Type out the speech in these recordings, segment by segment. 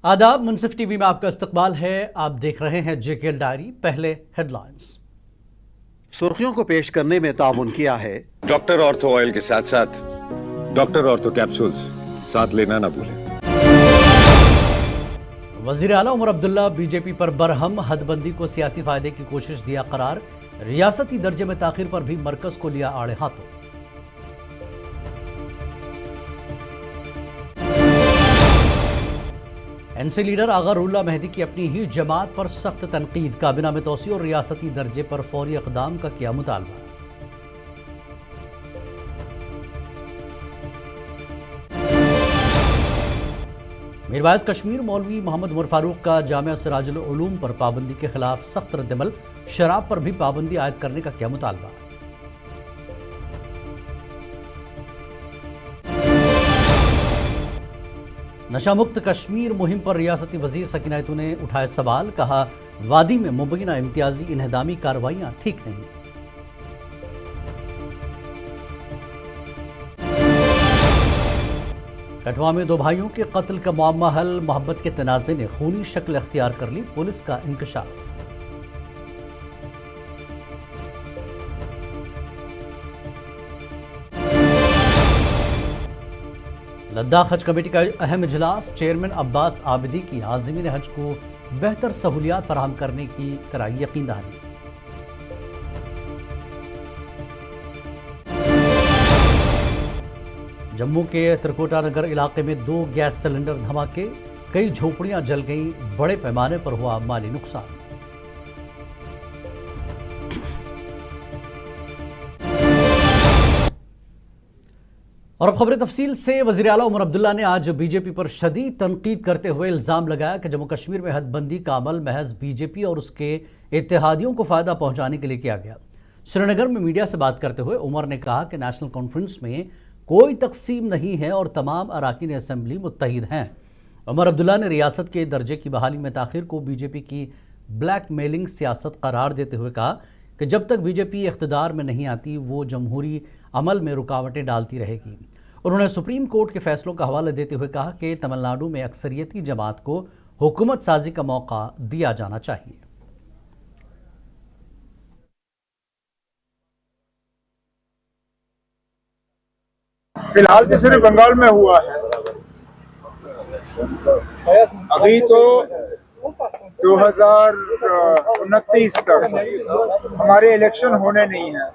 आदाब, मुनसिफ टीवी में आपका इस्तकबाल है। आप देख रहे हैं जेकेएल डायरी। पहले हेडलाइंस। सुर्खियों को पेश करने में ताउन किया है डॉक्टर ऑर्थो ऑयल के साथ साथ डॉक्टर ऑर्थो कैप्सूल्स साथ लेना ना भूलें। वजीर आला उमर अब्दुल्ला बीजेपी पर बरहम, हदबंदी को सियासी फायदे की कोशिश दिया करार। रियासती दर्जे में ताखिर पर भी मरकज को लिया आड़े हाथों। एनसी लीडर आगा रुल्ला मेहदी की अपनी ही जमात पर सख्त तनकीद। काबिना में तोसी और रियासती दर्जे पर फौरी इक़दाम का किया मुतालबा। मीरवाइज कश्मीर मौलवी मोहम्मद उमर फारूक का जामिया सिराजुल उलूम पर पाबंदी के खिलाफ सख्त रद्दअमल। शराब पर भी पाबंदी आयद करने का किया मुतालबा। नशा मुक्त कश्मीर मुहिम पर रियासती वजीर सकीना खातून ने उठाए सवाल। कहा, वादी में मुबैना इम्तियाजी इन्हदामी कार्रवाइयां ठीक नहीं। कठुआ में दो भाइयों के कत्ल का मुअम्मा हल। मोहब्बत के तनाज़े ने खूनी शक्ल अख्तियार कर ली। पुलिस का इंकशाफ। लद्दाख हज कमेटी का अहम इजलास। चेयरमैन अब्बास आबिदी की आज़मीन हज को बेहतर सहूलियात फराहम करने की कराई यकीन दहानी। जम्मू के त्रिकुटा नगर इलाके में 2 गैस सिलेंडर धमाके। कई झोपड़ियां जल गईं। बड़े पैमाने पर हुआ माली नुकसान। और अब खबरें तफसील से। वज़ीर आला उमर अब्दुल्ला ने आज बीजेपी पर शदीद तनकीद करते हुए इल्ज़ाम लगाया कि जम्मू कश्मीर में हदबंदी का अमल महज बीजेपी और उसके इत्तेहादियों को फ़ायदा पहुंचाने के लिए किया गया। श्रीनगर में मीडिया से बात करते हुए उमर ने कहा कि नेशनल कॉन्फ्रेंस में कोई तकसीम नहीं है और तमाम अराकीन असेंबली मुत्तहिद हैं। उमर अब्दुल्ला ने रियासत के दर्जे की बहाली में ताखिर को बीजेपी की ब्लैक मेलिंग सियासत करार देते हुए कहा कि जब तक बीजेपी इख्तिदार में नहीं आती वो जमहूरी अमल में रुकावटें डालती रहेगी। उन्होंने सुप्रीम कोर्ट के फैसलों का हवाला देते हुए कहा कि तमिलनाडु में अक्सरियती जमात को हुकूमत साजी का मौका दिया जाना चाहिए। फिलहाल तो सिर्फ बंगाल में हुआ है। अभी तो 2029 तक हमारे इलेक्शन होने नहीं है।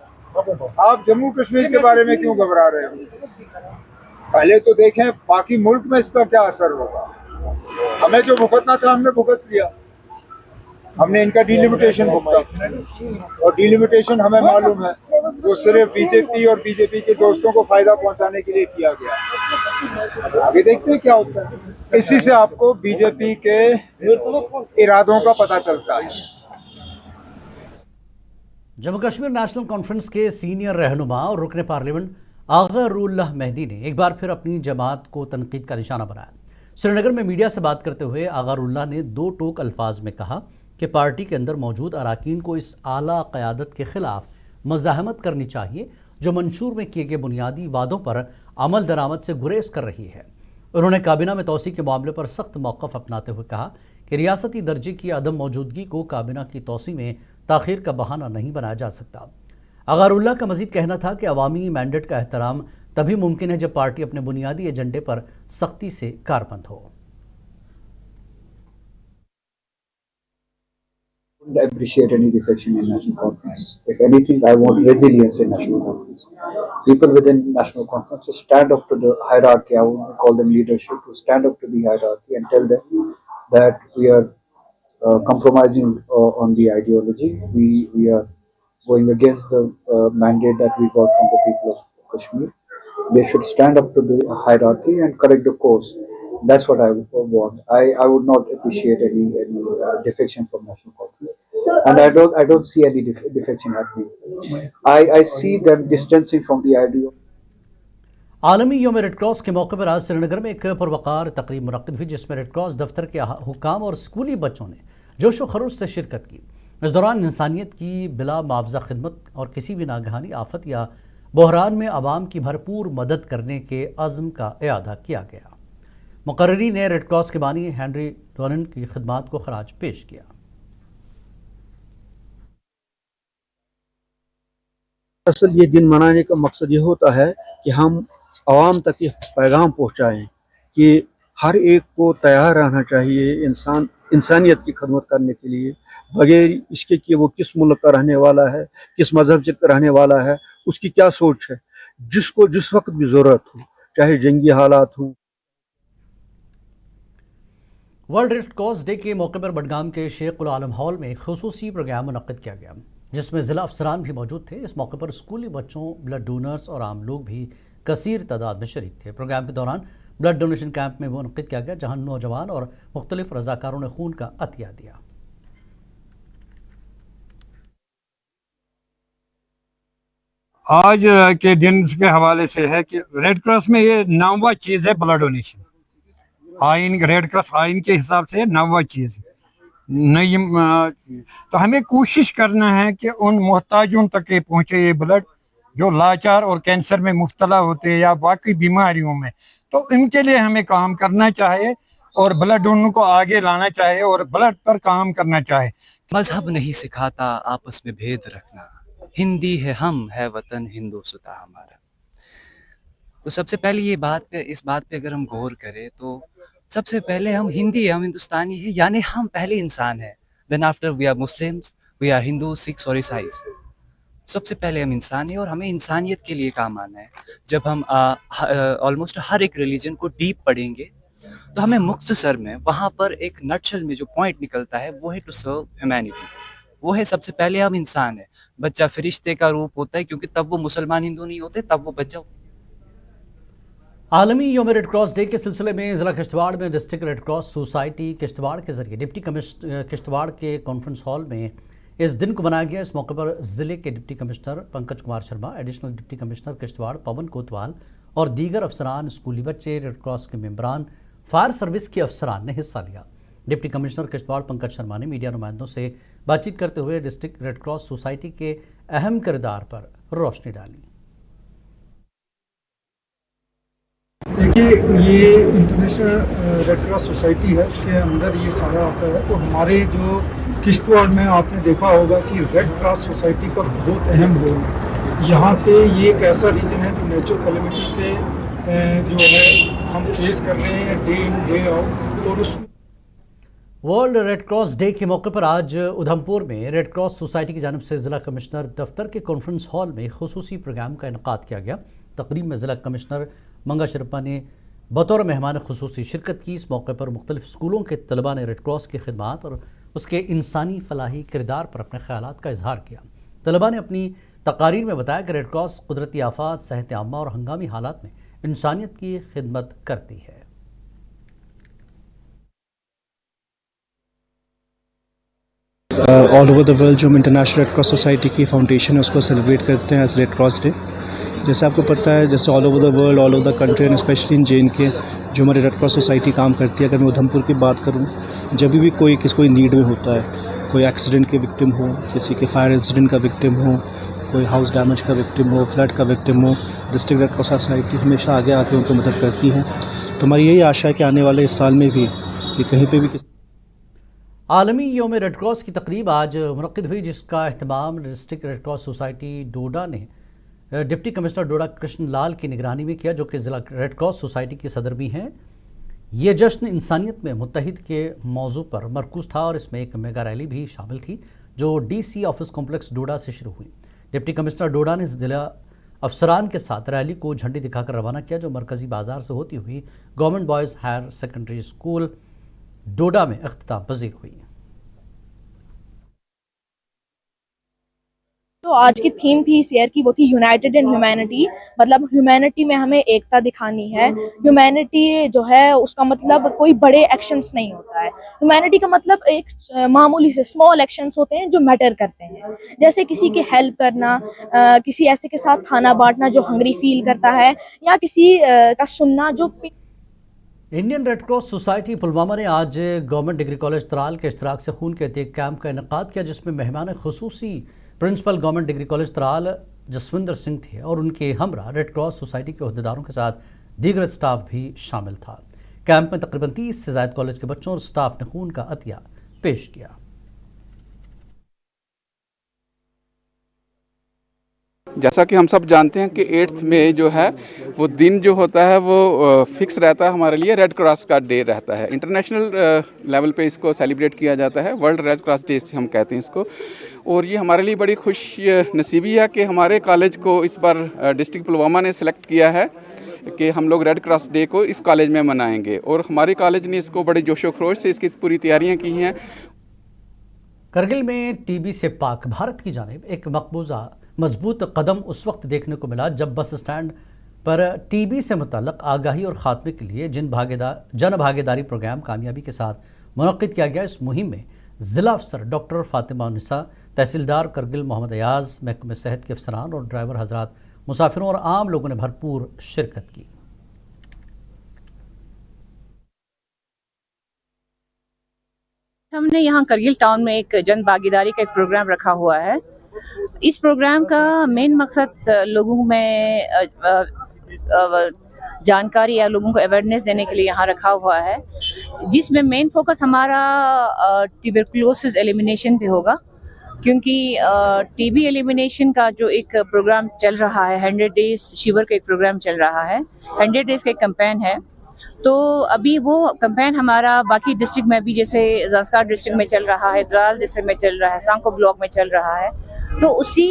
आप जम्मू कश्मीर के बारे में क्यों घबरा रहे हो? पहले तो देखें बाकी मुल्क में इसका क्या असर होगा। हमें जो भुगतना था हमने भुगत लिया। हमने इनका डिलिमिटेशन भुगता और डिलिमिटेशन हमें मालूम है वो सिर्फ बीजेपी और बीजेपी के दोस्तों को फायदा पहुंचाने के लिए किया गया। आगे देखते हैं क्या होता है। इसी से आपको बीजेपी के इरादों का पता चलता है। जम्मू कश्मीर नेशनल कॉन्फ्रेंस के सीनियर रहनुमा और रुकन पार्लियामेंट आगा रुल्ला मेहदी ने एक बार फिर अपनी जमात को तनकीद का निशाना बनाया। श्रीनगर में मीडिया से बात करते हुए आगा रुल्ला ने 2 टोक अल्फाज में कहा कि पार्टी के अंदर मौजूद अराकीन को इस आला क़यादत के खिलाफ मज़ाहमत करनी चाहिए जो मंशूर में किए गए बुनियादी वादों पर अमल दरामद से गुरेज कर रही है। उन्होंने काबिना में तोसी के मामले पर सख्त मौक़िफ़ अपनाते हुए कहा कि रियासती दर्जे की अदम मौजूदगी को काबिना की तोसी में ताख़ीर का बहाना नहीं बनाया जा सकता। अगारुल्ला का मजीद कहना था कि अवामी मैंडेट का एहतराम तभी मुमकिन है जब पार्टी अपने बुनियादी एजेंडे पर सख्ती से कारबंद हो। I appreciate any defection in National Conference. If anything, I want resilience in National Conference. People within National Conference to stand up to the hierarchy. I would call them leadership, to stand up to the hierarchy and tell them that we are compromising on the ideology. We are going against the mandate that we got from the people of Kashmir. They should stand up to the hierarchy and correct the course. That's what I want. I would not appreciate any defection from National Conference, and I don't see any defection happening. I see them distancing from the idea. आलमी योम red cross के मौके पर आज श्रीनगर में एक पुरवकार तकरीब मुनक्किद हुई जिसमें रेड क्रॉस दफ्तर के हुक्काम और स्कूली बच्चों ने जोशो खरोश से शिरकत की। इस दौरान इंसानियत की बिला मुआवजा खिदमत और किसी भी नागहानी आफत या बहरान में आवाम की भरपूर मदद करने के अज़्म का इआदा किया गया। मुकर्रिरी ने रेड क्रॉस के बानी हेनरी डोनन की खिदमात को खराज पेश किया। असल ये दिन मनाने का मकसद ये होता है कि हम आवाम तक ये पैगाम पहुंचाएं कि हर एक को तैयार रहना चाहिए इंसानियत की खदमत करने के लिए, बगैर इसके कि वो किस मुल्क का रहने वाला है, किस मजहब से रहने वाला है, उसकी क्या सोच है, जिसको जिस वक्त भी ज़रूरत हो, चाहे जंगी हालात हो। वर्ल्ड रेड क्रॉस डे के मौके पर बडगाम के शेख उल आलम हॉल में एक खुसूसी प्रोग्राम मुनक्किद किया गया, जिसमें ज़िला अफसरान भी मौजूद थे। इस मौके पर स्कूली बच्चों, ब्लड डोनर्स और आम लोग भी कसीर तादाद में शरीक थे। प्रोग्राम के दौरान ब्लड डोनेशन कैंप में मुनक्किद किया गया, जहां नौजवान और मुख्तलिफ रजाकारों ने खून का अतिया दिया। आज के दिन के हवाले से है कि रेड क्रॉस में ये 9वां चीज़ है ब्लड डोनेशन। आइन रेड क्रॉस आइन के हिसाब से 9वां चीज़ नई। तो हमें कोशिश करना है कि उन मोहताजों तक के पहुँचे ये ब्लड, जो लाचार और कैंसर में मुब्तला होते हैं या बाकी बीमारियों में, तो इनके लिए हमें काम करना चाहिए और ब्लड डोनर को आगे लाना चाहिए और ब्लड पर काम करना चाहिए। मजहब नहीं सिखाता आपस में भेद रखना, हिंदी है हम है वतन हिंदुस्तान हमारा। तो सबसे पहले इस बात पे अगर हम गौर करें तो सबसे पहले हम हिंदी है, हम हिंदुस्तानी है, यानी हम पहले इंसान है। Then after we are Muslims, we are Hindu, Sikhs और ईसाईस। सबसे पहले हम इंसान हैं और हमें इंसानियत के लिए काम आना है। जब हम ऑलमोस्ट हर एक रिलीजन को डीप पढ़ेंगे तो हमें मुख्तसर में वहाँ पर एक नटशल में जो पॉइंट निकलता है वो है टू सर्व ह्यूमैनिटी। वो है सबसे पहले हम इंसान है। बच्चा फरिश्ते का रूप होता है, क्योंकि तब वो मुसलमान हिंदू नहीं होते, तब वो बच्चा। आलमी योम रेड क्रॉस डे के सिलसिले में ज़िला किश्तवाड़ में district red cross society Kishtwar के जरिए डिप्टी कमिश्नर किश्तवाड़ के कॉन्फ्रेंस हॉल में इस दिन को मनाया गया। इस मौके पर ज़िले के deputy commissioner Pankaj Kumar Sharma, additional deputy commissioner Kishtwar Pawan Kotwal और दीगर अफसरान, स्कूली बच्चे, रेड क्रॉस के मेंबरान, फायर सर्विस के अफसरान ने हिस्सा लिया। डिप्टी कमिश्नर किश्तवाड़ पंकज शर्मा ने मीडिया नुमाइंदों से बातचीत करते हुए डिस्ट्रिक्ट रेड क्रॉस सोसाइटी के अहम किरदार पर रोशनी डाली। देखिए, ये इंटरनेशनल रेड क्रॉस सोसाइटी है, उसके अंदर ये सारा आता है। तो हमारे जो किश्तवाड़ में आपने देखा होगा कि रेड क्रॉस सोसाइटी का बहुत अहम रोल है। यहाँ पे ये एक ऐसा रीजन है जो नेचुरल कैलेमिटी से जो है हम फेस कर रहे हैं डे इन डे आउट। और उस वर्ल्ड रेड क्रॉस डे के मौके पर आज उधमपुर में रेड क्रॉस सोसाइटी की जानिब से ज़िला कमिश्नर दफ्तर के कॉन्फ्रेंस हॉल में खुसूसी प्रोग्राम का इनेकाद किया गया। तकरीब में ज़िला कमिश्नर मंगा शरपा ने बतौर मेहमान खुसूसी शिरकत की। इस मौके पर मुख्तलिफ स्कूलों के तलबा ने रेड क्रॉस की खिदमात और उसके इंसानी फलाही किरदार पर अपने ख्यालात का इजहार किया। तलबा ने अपनी तकारीर में बताया कि रेड क्रॉस कुदरती आफात, सेहत आमा और हंगामी हालात में इंसानियत की खिदमत करती है। ऑल ओवर द वर्ल्ड जो हम इंटरनेशनल रेड क्रॉस सोसाइटी की फाउंडेशन है उसको सेलिब्रेट करते हैं एज रेड क्रॉस डे। जैसे आपको पता है, जैसे all over the world, all over the country and specially in JNK जो हमारी रेड क्रॉस सोसाइटी काम करती है। अगर मैं उधमपुर की बात करूं, जब भी कोई नीड में होता है, कोई एक्सीडेंट के विक्टिम हो, किसी के फायर इंसिडेंट का विक्टिम हो, कोई हाउस डैमेज का विक्टिम हो, फ्लड का विक्टिम हो, डिस्ट्रिक्ट रेड क्रॉस सोसाइटी हमेशा आगे आके उनको मदद करती है। तो हमारी यही आशा है कि आने वाले इस साल में भी कि कहीं पर भी आलमी योम रेड क्रॉस की तकरीब आज मुनक्किद हुई, जिसका अहतमाम डिस्ट्रिक्ट रेड क्रॉस सोसाइटी डोडा ने डिप्टी कमिश्नर डोडा कृष्ण लाल की निगरानी में किया, जो कि ज़िला रेड क्रॉस सोसाइटी के सदर भी हैं। ये जश्न इंसानियत में मुत्तहिद के मौजू पर मरकूज़ था और इसमें एक मेगा रैली भी शामिल थी, जो DC ऑफिस कॉम्प्लेक्स डोडा से शुरू हुई। डिप्टी कमिश्नर डोडा ने ज़िला अफसरान के साथ रैली को झंडी दिखाकर रवाना किया, जो मरकज़ी बाज़ार से होती हुई government boys higher secondary school Doda में इख्तिताम पजीर हुई। तो आज की थीम थी इस ईयर की, वो थी यूनाइटेड इन ह्यूमैनिटी। मतलब ह्यूमैनिटी में हमें एकता दिखानी है। ह्यूमैनिटी जो है उसका मतलब कोई बड़े एक्शंस नहीं होता है। ह्यूमैनिटी का मतलब एक मामूली से स्मॉल एक्शंस होते हैं जो मैटर करते हैं, जैसे किसी की हेल्प करना, किसी ऐसे के साथ खाना बांटना जो हंग्री फील करता है, या किसी का सुनना जो। Indian red cross society Pulwama ने आज गवर्नमेंट डिग्री कॉलेज त्राल के इश्तराक से खून के एक कैंप का इनेकाद किया, जिसमें मेहमान खुसूसी principal government degree college Tral Jaswinder Singh थे और उनके हमरा रेड क्रॉस सोसाइटी के अहदेदारों के साथ दीगर स्टाफ भी शामिल था। कैंप में तकरीबन 30 से ज्यादा कॉलेज के बच्चों और स्टाफ ने खून का अतिया पेश किया। जैसा कि हम सब जानते हैं कि 8th में जो है वो दिन जो होता है वो फिक्स रहता है हमारे लिए, रेड क्रॉस का डे रहता है। इंटरनेशनल लेवल पे इसको सेलिब्रेट किया जाता है, वर्ल्ड रेड क्रॉस डे हम कहते हैं इसको। और ये हमारे लिए बड़ी खुश नसीबी है कि हमारे कॉलेज को इस बार डिस्ट्रिक्ट पुलवामा ने सेलेक्ट किया है कि हम लोग रेड क्रॉस डे को इस कॉलेज में मनाएंगे, और हमारे कॉलेज ने इसको बड़े जोशो खरोश से इसकी पूरी तैयारियाँ की हैं। करगिल में टीबी से पाक भारत की जानिब एक मजबूत कदम उस वक्त देखने को मिला जब बस स्टैंड पर टीबी से मुतल्लक आगाही और ख़ात्मे के लिए जन भागीदारी प्रोग्राम कामयाबी के साथ मुनक्किद किया गया। इस मुहिम में ज़िला अफसर डॉक्टर फातिमा निसा, तहसीलदार करगिल मोहम्मद अयाज, महकमे सेहत के अफसरान और ड्राइवर हजरात, मुसाफिरों और आम लोगों ने भरपूर शिरकत की। हमने यहाँ करगिल टाउन में एक जन भागीदारी का एक प्रोग्राम रखा हुआ है। इस प्रोग्राम का मेन मकसद लोगों में जानकारी या लोगों को अवेयरनेस देने के लिए यहाँ रखा हुआ है, जिसमें मेन फोकस हमारा ट्यूबरकुलोसिस एलिमिनेशन पे होगा, क्योंकि टीबी एलिमिनेशन का जो एक प्रोग्राम चल रहा है, 100 डेज शिविर का एक प्रोग्राम चल रहा है, 100 डेज का एक कैंपेन है। तो अभी वो कैंपेन हमारा बाकी डिस्ट्रिक्ट में भी, जैसे ज़ांस्कार डिस्ट्रिक्ट में चल रहा है, द्रास डिस्ट्रिक्ट में चल रहा है, सांको ब्लॉक में चल रहा है। तो उसी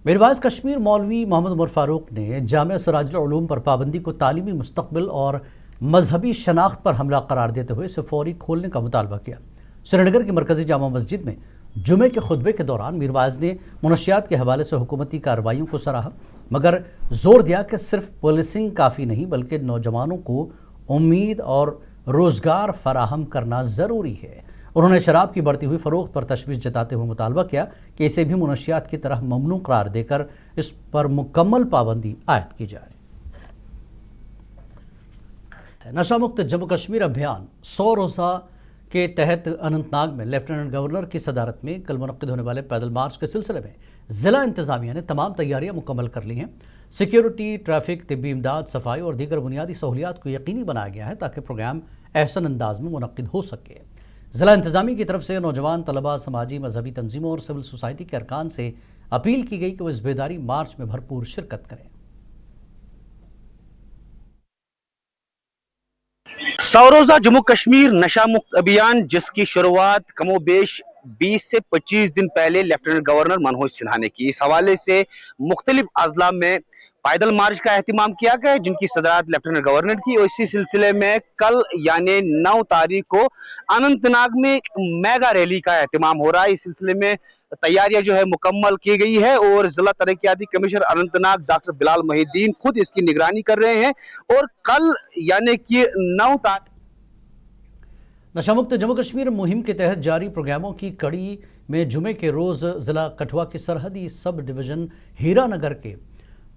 मीरवाइज कश्मीर मौलवी मोहम्मद उमर फारूक ने जामिया सिराजुल उलूम पर पाबंदी को तालीमी मुस्तकबिल और मजहबी शनाख्त पर हमला करार देते हुए इसे फौरी खोलने का मुतालबा किया। श्रीनगर की मरकजी जामा मस्जिद में जुमे के खुतबे के दौरान मीरवाइज ने मुनशियात के हवाले से हुकूमती कार्रवाइयों को सराहा, मगर जोर दिया कि सिर्फ पुलिसिंग काफ़ी नहीं बल्कि नौजवानों को उम्मीद और रोज़गार फराहम करना ज़रूरी है। उन्होंने शराब की बढ़ती हुई फ़रोख्त पर तशवीश जताते हुए मुतालबा किया कि इसे भी मुनशियात की तरह ममनू करार देकर इस पर मुकम्मल पाबंदी आयद की जाए। नशा मुक्त जम्मू कश्मीर अभियान 100 रोज़ा के तहत अनंतनाग में लेफ्टिनेंट गवर्नर की सदारत में कल मुनक्किद होने वाले पैदल मार्च के सिलसिले में ज़िला इंतज़ामिया ने तमाम तैयारियां मुकम्मल कर ली हैं। सिक्योरिटी, ट्रैफिक, तिब्बी इमदाद, सफाई और दीगर बुनियादी सहूलियात को यकीनी बनाया गया है ताकि प्रोग्राम एहसन अंदाज में मुनक्किद हो सके। ज़िला इंतज़ामिया की तरफ से नौजवान, तलबा, समाजी मजहबी तंजीमों और सिविल सोसाइटी के अरकान से अपील की गई कि वो इस बेदारी मार्च में भरपूर शिरकत करें। 100 रोजा जम्मू कश्मीर नशा मुक्त अभियान, जिसकी शुरुआत कमोबेश 20 से 25 दिन पहले लेफ्टिनेंट गवर्नर मनोज सिन्हा ने की। इस हवाले से मुख्तलिफ अजला में पैदल मार्च का एहतमाम किया गया, जिनकी सदारत लेफ्टिनेंट गवर्नर की। और इसी सिलसिले में कल यानी 9 तारीख को अनंतनाग में एक मेगा रैली का एहतमाम हो रहा है। इस सिलसिले में तैयारियां जो है मुकम्मल की गई है और जिला तरक्याती कमिश्नर अनंतनाग डॉक्टर बिलाल मोहिद्दीन खुद इसकी निगरानी कर रहे हैं। और कल यानी कि 9 तारीख नशा मुक्त जम्मू कश्मीर मुहिम के तहत जारी प्रोग्रामों की कड़ी में जुमे के रोज़ ज़िला कठुआ की सरहदी सब डिवीज़न हीरानगर के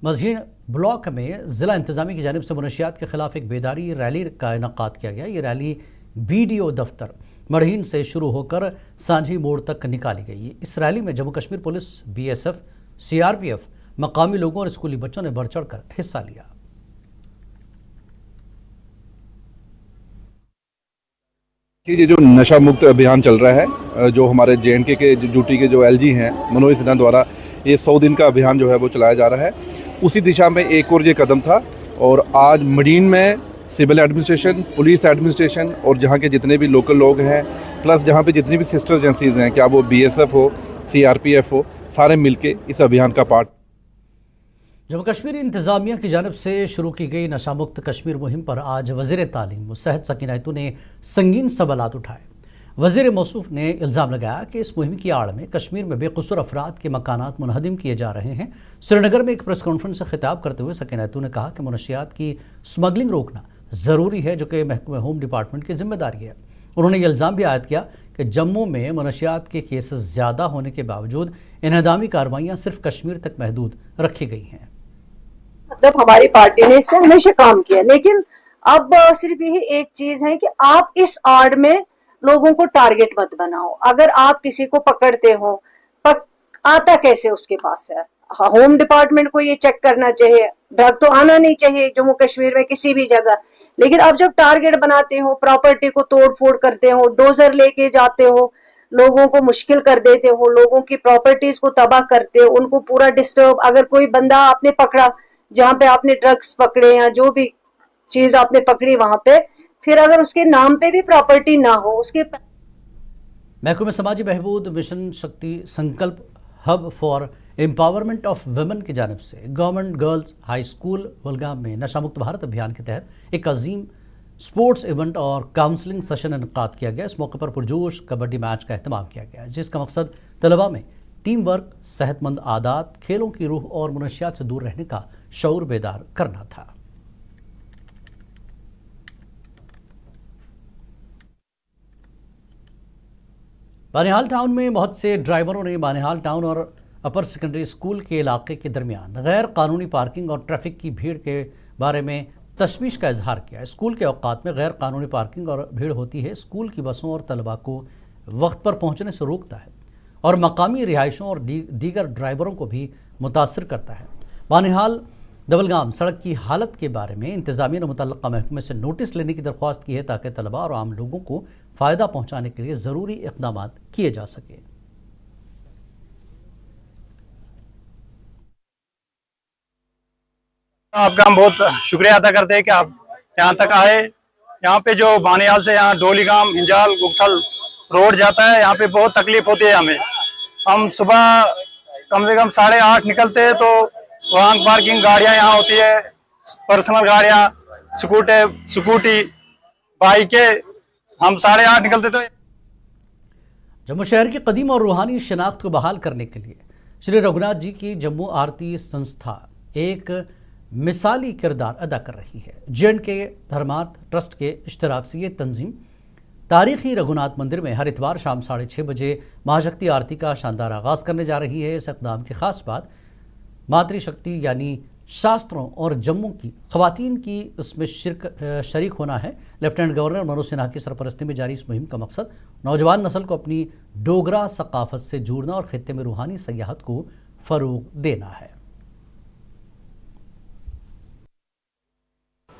मस्जिद ब्लॉक में ज़िला इंतज़ामिया की जानिब से मुनशियात के खिलाफ एक बेदारी रैली का इनकाद किया गया। ये रैली BDO दफ्तर मढ़ीन से शुरू होकर सांझी मोड़ तक निकाली गई। इस रैली में Jammu Kashmir police, BSF, CRPF, मकामी लोगों और स्कूली बच्चों ने बढ़ चढ़ कर हिस्सा लिया। ये जो नशा मुक्त अभियान चल रहा है, जो हमारे JNK के ड्यूटी के जो LG हैं मनोज सिन्हा द्वारा ये 100 दिन का अभियान जो है वो चलाया जा रहा है, उसी दिशा में एक और ये कदम था। और आज मडीन में सिविल एडमिनिस्ट्रेशन, पुलिस एडमिनिस्ट्रेशन और जहाँ के जितने भी लोकल लोग हैं, प्लस जहाँ पे जितनी भी सिस्टर एजेंसीज हैं, क्या वो BSF हो, CRPF हो, सारे मिलके इस अभियान का पार्ट। जम्मू कश्मीर इंतज़ामिया की जानिब से शुरू की गई नशा मुक्त कश्मीर मुहिम पर आज वज़ीर तालीम व सेहत सकीना इतू ने संगीन सवालात उठाए। वज़ीर मौसूफ ने इल्ज़ाम लगाया कि इस मुहिम की आड़ में कश्मीर में बेकसूर अफराद के मकानात मुनहदिम किए जा रहे हैं। श्रीनगर में एक प्रेस कॉन्फ्रेंस से खिताब करते हुए सकीना इतू ने कहा कि मुनशियात की स्मगलिंग रोकना ज़रूरी है, जो कि महकमे होम डिपार्टमेंट की जिम्मेदारी है। उन्होंने ये इल्ज़ाम भी आयद किया कि जम्मू में मुनशियात के केसेस ज़्यादा होने के बावजूद इन्हदामी कार्रवाइयाँ सिर्फ कश्मीर तक महदूद रखी गई हैं। मतलब हमारी पार्टी ने इस पर हमेशा काम किया, लेकिन अब सिर्फ यही एक चीज है कि आप इस आड़ में लोगों को टारगेट मत बनाओ। अगर आप किसी को पकड़ते हो, आता कैसे उसके पास है? होम डिपार्टमेंट को ये चेक करना चाहिए। ड्रग तो आना नहीं चाहिए जम्मू कश्मीर में किसी भी जगह, लेकिन अब जब टारगेट बनाते हो, प्रॉपर्टी को तोड़ फोड़ करते हो, डोजर लेके जाते हो, लोगों को मुश्किल कर देते हो, लोगों की प्रॉपर्टीज को तबाह करते हो, उनको पूरा डिस्टर्ब। अगर कोई बंदा आपने पकड़ा जहाँ पे आपने ड्रग्स पकड़े या जो भी चीज आपने पकड़ी वहां पे, फिर अगर उसके नाम पे भी प्रॉपर्टी ना हो, उसके महकमे समाजी बहबूद मिशन शक्ति संकल्प hub for empowerment of women की जानिब से गवर्नमेंट गर्ल्स हाई स्कूल वलगाम में नशा मुक्त भारत अभियान के तहत एक अजीम स्पोर्ट्स इवेंट और काउंसलिंग सेशन इनकाद किया गया। इस मौके पर पुरजोश कबड्डी मैच का अहतमाम किया गया, जिसका मकसद तलबा में टीम वर्क, सेहतमंद आदात, खेलों की रूह और मनशियात से दूर रहने का शऊर बेदार करना था। बानिहाल टाउन में बहुत से ड्राइवरों ने बानिहाल टाउन और अपर सेकेंडरी स्कूल के इलाके के दरमियान गैर कानूनी पार्किंग और ट्रैफिक की भीड़ के बारे में तशवीश का इजहार किया। स्कूल के औकात में गैर कानूनी पार्किंग और भीड़ होती है, स्कूल की बसों और तलबा को वक्त पर पहुंचने से रोकता है और मकामी रिहायशों और दीगर ड्राइवरों को भी मुतासर करता है। बानिहाल डबलगाम सड़क की हालत के बारे में इंतजामिया ने मुतल्लिका महकमे से नोटिस लेने की दरख्वास्त की है ताकि तलबा और आम लोगों को फ़ायदा पहुंचाने के लिए ज़रूरी इक़दाम किए जा सके। आपका हम बहुत शुक्रिया अदा करते हैं कि आप यहाँ तक आए। यहाँ पे जो बानियाल से यहाँ डोलीगाम, हिंजाल, गुगथल रोड जाता है, यहाँ पे बहुत तकलीफ होती है हमें। हम सुबह कम से कम 8:30 निकलते हैं तो वहाँ पार्किंग गाड़ियाँ यहाँ होती है, पर्सनल गाड़ियाँ, स्कूटी, बाइकें। हम 8:30 निकलते तो जम्मू शहर की कदीम और रूहानी शनाख्त को बहाल करने के लिए श्री रघुनाथ जी की जम्मू आरती संस्था एक मिसाली किरदार अदा कर रही है। J&K धर्मार्थ ट्रस्ट के इश्तराक से ये तंजीम तारीखी रघुनाथ मंदिर में हर इतवार शाम 6:30 बजे महाशक्ति आरती का शानदार आगाज़ करने जा रही है। इस इक़दाम की खास बात मातृशक्ति यानी शास्त्रों और जम्मू की ख़वातीन की इसमें शरीक होना है। लेफ्टिनेंट गवर्नर मनोज सिन्हा की सरपरस्ती में जारी इस मुहिम का मकसद नौजवान नस्ल को अपनी डोगरा सकाफत से जोड़ना और खित्ते में रूहानी सयाहत को फ़रोग़ देना है।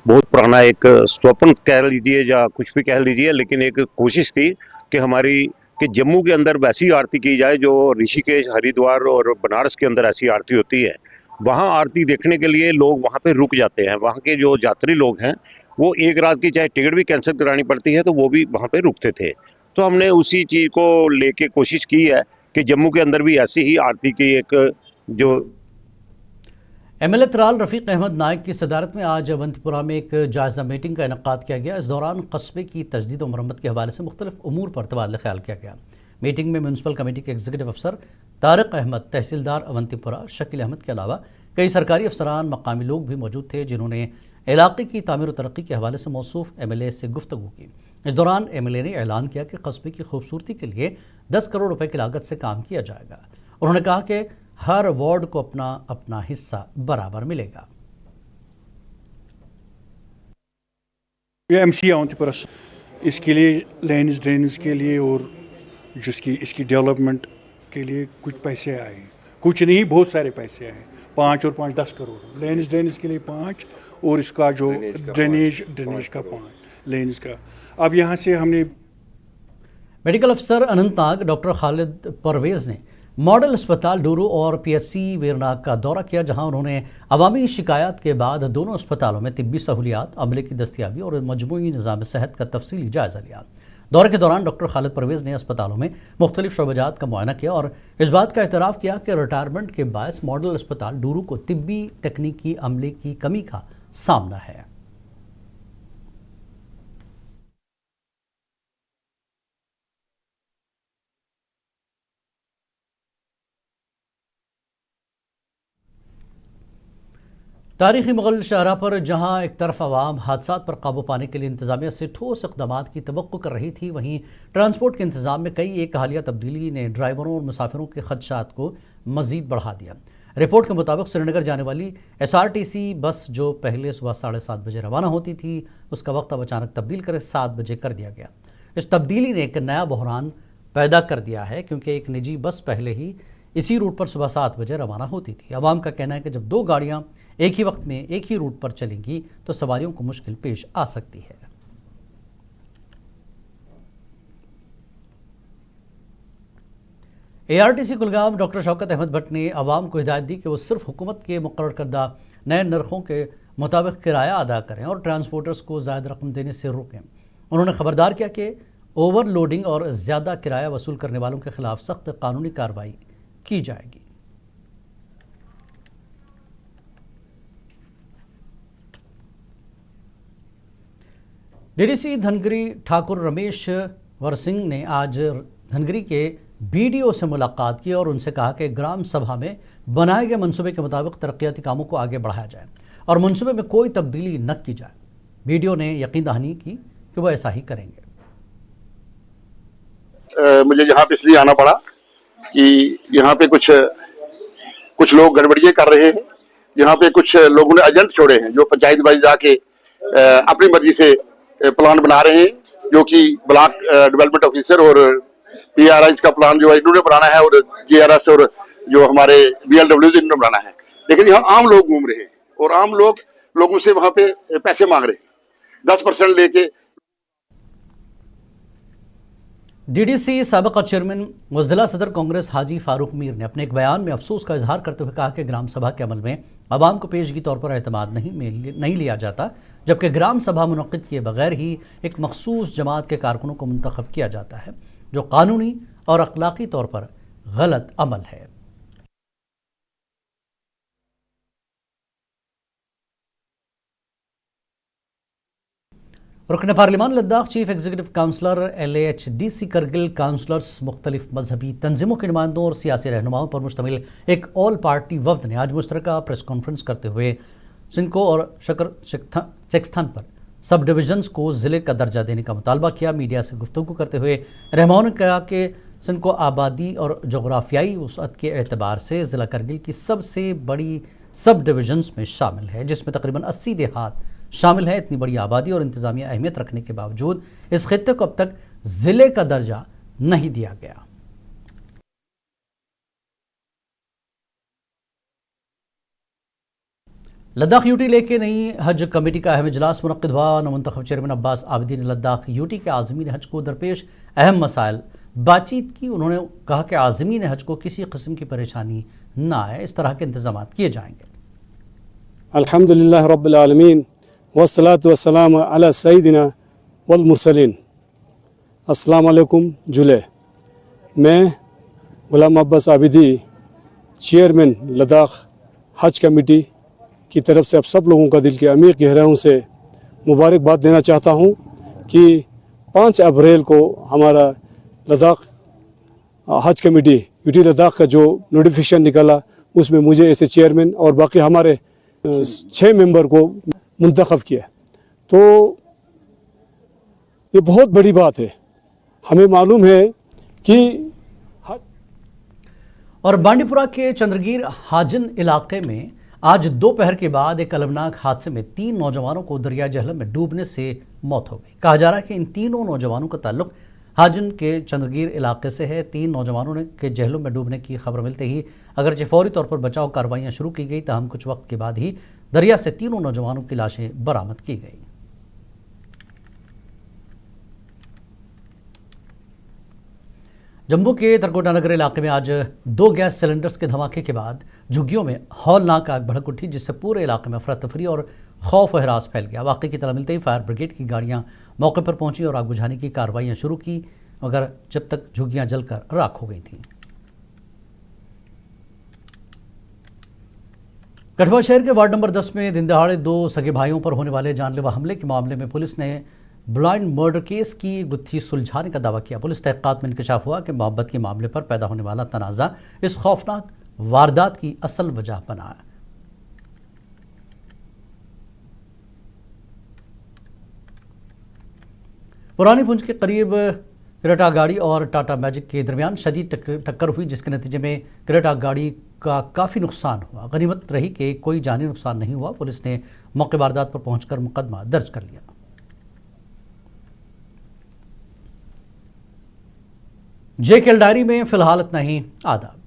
बहुत पुराना एक स्वप्न कह लीजिए या कुछ भी कह लीजिए, लेकिन एक कोशिश थी कि जम्मू के अंदर वैसी आरती की जाए जो ऋषिकेश, हरिद्वार और बनारस के अंदर ऐसी आरती होती है। वहाँ आरती देखने के लिए लोग वहाँ पे रुक जाते हैं। वहाँ के जो यात्री लोग हैं वो एक रात की चाहे टिकट भी कैंसिल करानी पड़ती है तो वो भी वहाँ पे रुकते थे। तो हमने उसी चीज़ को लेके कोशिश की है कि जम्मू के अंदर भी ऐसी ही आरती की एक जो MLA त्राल रफ़ीक अहमद नाइक की सदारत में आज अवंतीपुरा में एक जायज़ा मीटिंग का इनक़ाद किया गया। इस दौरान कस्बे की तजदीद और मरम्मत के हवाले से मुख्तलिफ उमूर पर तबादला ख्याल किया गया। मीटिंग में म्यूनसिपल कमेटी के एग्जीक्यूटिव अफसर तारिक अहमद, तहसीलदार अवंतीपुरा शकील अहमद के अलावा कई सरकारी अफसरान, मकामी लोग भी मौजूद थे जिन्होंने इलाके की तामीर और तरक्की के हवाले से मौसूफ MLA से गुफ्तगू की। इस दौरान MLA ने ऐलान किया कि कस्बे की खूबसूरती के लिए 10 करोड़ रुपए की लागत से काम किया जाएगा। उन्होंने कहा कि हर वार्ड को अपना अपना हिस्सा बराबर मिलेगा। MC अवंतीपुरा इसके लिए लाइन्स ड्रेनेज के लिए और इसकी डेवलपमेंट के लिए कुछ पैसे आए, कुछ नहीं बहुत सारे पैसे आए, 5 और 5 10 करोड़। लाइन्स ड्रेनेज के लिए 5 और इसका जो ड्रेनेज का 5 लाइन्स का। अब यहाँ से हमने मेडिकल अफसर अनंतनाग डॉक्टर खालिद परवेज़ ने मॉडल अस्पताल डूरू और PSC वेरनाग का दौरा किया, जहां उन्होंने अवामी शिकायत के बाद दोनों अस्पतालों में तिब्बी सहूलियात, अमले की दस्तियाबी और मजमूई निज़ाम सेहत का तफसीली जायज़ा लिया। दौरे के दौरान डॉक्टर खालिद परवेज़ ने अस्पतालों में मुख्तलिफ शोबजात का मुआयना किया और इस बात का एतराफ़ किया कि रिटायरमेंट के बायस मॉडल अस्पताल डूरू को तिब्बी तकनीकी अमले की कमी का सामना है। तारीखी मुगल शाहराह पर जहां एक तरफ आवाम हादसात पर काबू पाने के लिए इंतजामिया से ठोस इक़दाम की तवक्को कर रही थी, वहीं ट्रांसपोर्ट के इंतजाम में कई एक हालिया तब्दीली ने ड्राइवरों और मुसाफिरों के खदशात को मज़ीद बढ़ा दिया। रिपोर्ट के मुताबिक श्रीनगर जाने वाली SRTC बस जो पहले सुबह 7:30 बजे रवाना होती थी, उसका वक्त अब अचानक तब्दील कर 7 बजे कर दिया गया। इस तब्दीली ने एक नया बहरान पैदा कर दिया है, क्योंकि एक निजी बस पहले ही इसी रूट पर सुबह 7 बजे रवाना होती थी। अवाम का कहना है कि जब 2 गाड़ियाँ एक ही वक्त में एक ही रूट पर चलेंगी तो सवारियों को मुश्किल पेश आ सकती है। ARTC कुलगाम डॉक्टर शौकत अहमद भट्ट ने आवाम को हिदायत दी कि वो सिर्फ हुकूमत के मुकर्रर करदा नए नरखों के मुताबिक किराया अदा करें और ट्रांसपोर्टर्स को ज़्यादा रकम देने से रोकें। उन्होंने खबरदार किया कि ओवरलोडिंग और ज़्यादा किराया वसूल करने वालों के खिलाफ सख्त कानूनी कार्रवाई की जाएगी। DDC धनगरी ठाकुर रमेश वर सिंह ने आज धनगरी के BDO से मुलाकात की और उनसे कहा कि ग्राम सभा में बनाए गए मंसूबे के मुताबिक तरक्याती कामों को आगे बढ़ाया जाए और मंसूबे में कोई तब्दीली न की जाए। BDO ने यकीन दहानी की कि वह ऐसा ही करेंगे। मुझे यहाँ पे इसलिए आना पड़ा कि यहाँ पे कुछ लोग गड़बड़ियाँ कर रहे हैं। यहाँ पे कुछ लोगों ने एजेंट छोड़े हैं जो पंचायत वाइज जाके अपनी मर्जी से प्लान बना रहे हैं, जो कि ब्लॉक डेवलपमेंट ऑफिसर और PRIs का प्लान जो है इन्होंने बनाना है और JRS और जो हमारे BLW इन्होंने बनाना है। लेकिन यहाँ आम लोग घूम रहे हैं और आम लोगों से वहाँ पे पैसे मांग रहे हैं 10% लेके। DDC साबिक़ चेयरमैन व जिला सदर कांग्रेस हाजी फारूक मीर ने अपने एक बयान में अफसोस का इजहार करते हुए कहा कि ग्राम सभा के अमल में आवाम को पेशगी तौर पर एतमाद नहीं लिया जाता, जबकि ग्राम सभा मुनक़्क़िद किए बगैर ही एक मखसूस जमात के कारकुनों को मुंतखब किया जाता है, जो कानूनी और अखलाकी तौर पर गलत अमल है। रुकन पार्लिमान Ladakh chief executive councillor LAHDC Kargil councillors मुख्तलिफ मजहबी तंजीमों के नुमाइंदों और सियासी रहनुमाओं पर मुश्तमिल एक ऑल पार्टी वफ्द ने आज मुश्तरका प्रेस कॉन्फ्रेंस करते हुए सिनको और शकर चेक्स्थान पर सब डिविजन्स को ज़िले का दर्जा देने का मुतालबा किया। मीडिया से गुफ्तगू करते हुए रहनुमाओं ने कहा कि सिनको आबादी और जोग्राफियाई वसअत के एतबार से ज़िला करगिल की सबसे बड़ी सब डिविजन्स में शामिल है, जिसमें तकरीबन 80 देहात शामिल है। इतनी बड़ी आबादी और इंतजामी अहमियत रखने के बावजूद इस खित्ते को अब तक ज़िले का दर्जा नहीं दिया गया। लद्दाख यूटी लेके नई हज कमेटी का अहम इजलास मुनक़्क़िद हुआ। नवमुंतखब चेयरमैन अब्बास आबिदी ने लद्दाख यूटी के आज़मीन हज को दरपेश अहम मसाइल बातचीत की। उन्होंने कहा कि आज़मीन हज को किसी किस्म की परेशानी ना आए, इस तरह के इंतजाम किए जाएंगे। अल्हम्दुलिल्लाह रब्बिल आलमीन वस्सलातु वस्सलामु अला सय्यिदिना वल मुरसलीन। अस्सलामु अलैकुम जुले। मैं गुलाम अब्बास आबिदी चेयरमैन लद्दाख हज कमेटी की तरफ से अब सब लोगों का दिल के अमीर गहराइयों से मुबारकबाद देना चाहता हूं कि 5 अप्रैल को हमारा लद्दाख हज कमेटी यूटी लद्दाख का जो नोटिफिकेशन निकला उसमें मुझे ऐसे चेयरमैन और बाकी हमारे 6 मेंबर को मुंतखब किया। तो ये बहुत बड़ी बात है। हमें मालूम है कि और बांडीपुरा के चंद्रगीर हाजिन इलाके में आज दोपहर के बाद एक अलमनाक हादसे में 3 नौजवानों को दरिया जहलम में डूबने से मौत हो गई। कहा जा रहा है कि इन तीनों नौजवानों का ताल्लुक हाजिन के चंद्रगीर इलाके से है। 3 नौजवानों ने के जहलम में डूबने की खबर मिलते ही अगरचे फौरी तौर पर बचाव कार्रवाइयां शुरू की गई, ताहम कुछ वक्त के बाद ही दरिया से तीनों नौजवानों की लाशें बरामद की गई। जम्मू के तरकोटा नगर इलाके में आज 2 गैस सिलेंडर्स के धमाके के बाद झुग्गियों में हौलनाक आग भड़क उठी, जिससे पूरे इलाके में अफरा तफरी और खौफ हरास फैल गया। वाक़े की तला मिलते ही फायर ब्रिगेड की गाड़ियां मौके पर पहुंची और आग बुझाने की कार्रवाइयां शुरू की, मगर जब तक झुग्गियां जलकर राख हो गई थीं। कठुआ शहर के वार्ड नंबर 10 में दिन दहाड़े 2 सगे भाइयों पर होने वाले जानलेवा हमले के मामले में पुलिस ने ब्लाइंड मर्डर केस की गुत्थी सुलझाने का दावा किया। पुलिस तहक़ीक़ात में इंकशाफ हुआ कि मोहब्बत के मामले पर पैदा होने वाला तनाज़ा इस खौफनाक वारदात की असल वजह बना। पुरानी पुंज के करीब क्रेटा गाड़ी और टाटा मैजिक के दरमियान शदीद टक्कर हुई, जिसके नतीजे में क्रेटा गाड़ी का काफ़ी नुकसान हुआ। गनीमत रही कि कोई जानी नुकसान नहीं हुआ। पुलिस ने मौके वारदात पर पहुंचकर मुकदमा दर्ज कर लिया। JKL डायरी में फिलहाल इतना ही। आदाब।